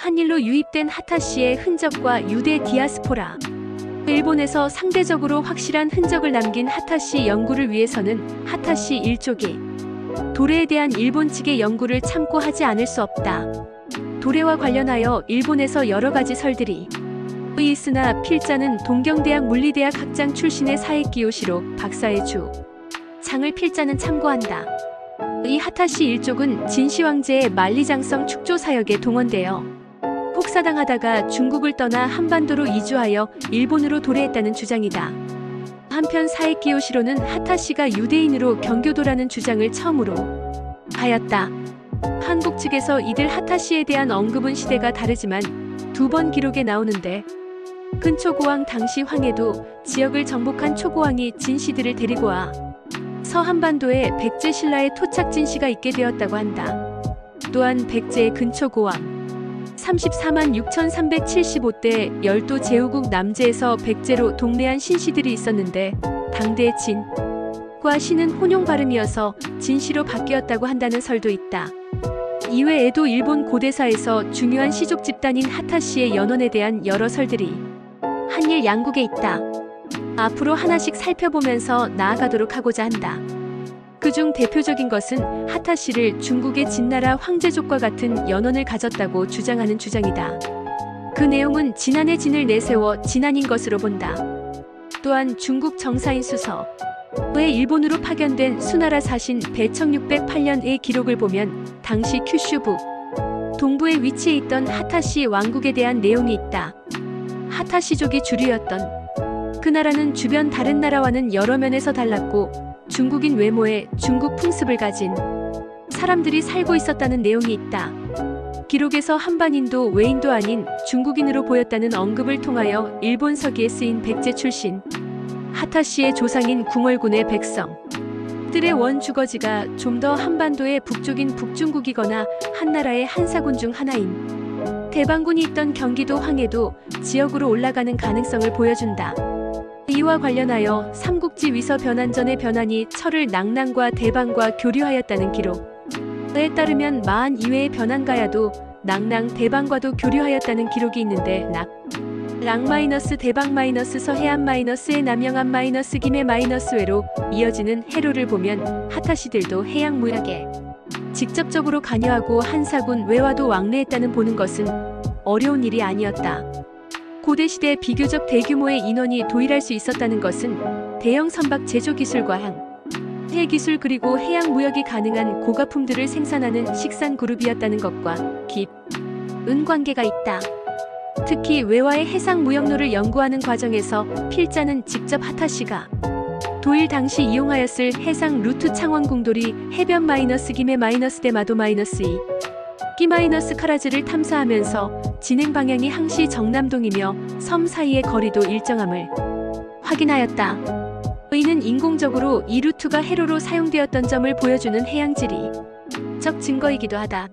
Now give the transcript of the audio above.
한일로 유입된 하타시의 흔적과 유대 디아스포라. 일본에서 상대적으로 확실한 흔적을 남긴 하타시 연구를 위해서는 하타시 일족이 도레에 대한 일본 측의 연구를 참고하지 않을 수 없다. 도레와 관련하여 일본에서 여러 가지 설들이 있으나 필자는 동경대학 물리대학 학장 출신의 사에키요시로 박사의 주 장을 필자는 참고한다. 이 하타시 일족은 진시 황제의 만리장성 축조 사역에 동원되어 폭사당하다가 중국을 떠나 한반도로 이주하여 일본으로 도래했다는 주장이다. 한편 사에키요시로는 하타시가 유대인으로 경교도라는 주장을 처음으로 하였다. 한국 측에서 이들 하타시에 대한 언급은 시대가 다르지만 두 번 기록에 나오는데 근초고왕 당시 황해도 지역을 정복한 초고왕이 진씨들을 데리고 와 서한반도에 백제 신라의 토착 진씨가 있게 되었다고 한다. 또한 백제의 근초고왕 34만 6,375대 열도 제후국 남제에서 백제로 동래한 신씨들이 있었는데 당대의 진과 씨는 혼용 발음이어서 진씨로 바뀌었다고 한다는 설도 있다. 이외에도 일본 고대사에서 중요한 시족 집단인 하타시의 연원에 대한 여러 설들이 한일 양국에 있다. 앞으로 하나씩 살펴보면서 나아가도록 하고자 한다. 그중 대표적인 것은 하타시를 중국의 진나라 황제족과 같은 연원을 가졌다고 주장하는 주장이다. 그 내용은 진안의 진을 내세워 진안인 것으로 본다. 또한 중국 정사인 수서의 일본으로 파견된 수나라 사신 배청 608년의 기록을 보면 당시 큐슈북 동부에 위치해 있던 하타시 왕국에 대한 내용이 있다. 하타시족이 주류였던 그 나라는 주변 다른 나라와는 여러 면에서 달랐고 중국인 외모에 중국 풍습을 가진 사람들이 살고 있었다는 내용이 있다. 기록에서 한반인도 외인도 아닌 중국인으로 보였다는 언급을 통하여 일본 서기에 쓰인 백제 출신 하타시의 조상인 궁월군의 백성들의 원주거지가 좀 더 한반도의 북쪽인 북중국이거나 한나라의 한사군 중 하나인 대방군이 있던 경기도 황해도 지역으로 올라가는 가능성을 보여준다. 이와 관련하여 삼국지 위서 변한전의 변한이 철을 낙랑과 대방과 교류하였다는 기록에 따르면 마한 이외의 변한가야도 낙랑 대방과도 교류하였다는 기록이 있는데 랑 마이너스 대방 마이너스 서해안 마이너스의 남영안 마이너스 김해 마이너스 외로 이어지는 해로를 보면 하타시들도 해양 무역에 직접적으로 관여하고 한사군 외와도 왕래했다는 보는 것은 어려운 일이 아니었다. 고대시대 비교적 대규모의 인원이 도일할 수 있었다는 것은 대형 선박 제조 기술과 해 기술 그리고 해양 무역이 가능한 고가품들을 생산하는 식산 그룹이었다는 것과 깊은 관계가 있다. 특히 외와의 해상 무역로를 연구하는 과정에서 필자는 직접 하타시가 도일 당시 이용하였을 해상 루트 창원 궁돌이 해변 마이너스 김해 마이너스 대마도 마이너스 이 기 마이너스 카라즈를 탐사하면서 진행 방향이 항시 정남동이며 섬 사이의 거리도 일정함을 확인하였다. 이는 인공적으로 이 루트가 해로로 사용되었던 점을 보여주는 해양지리적 증거이기도 하다.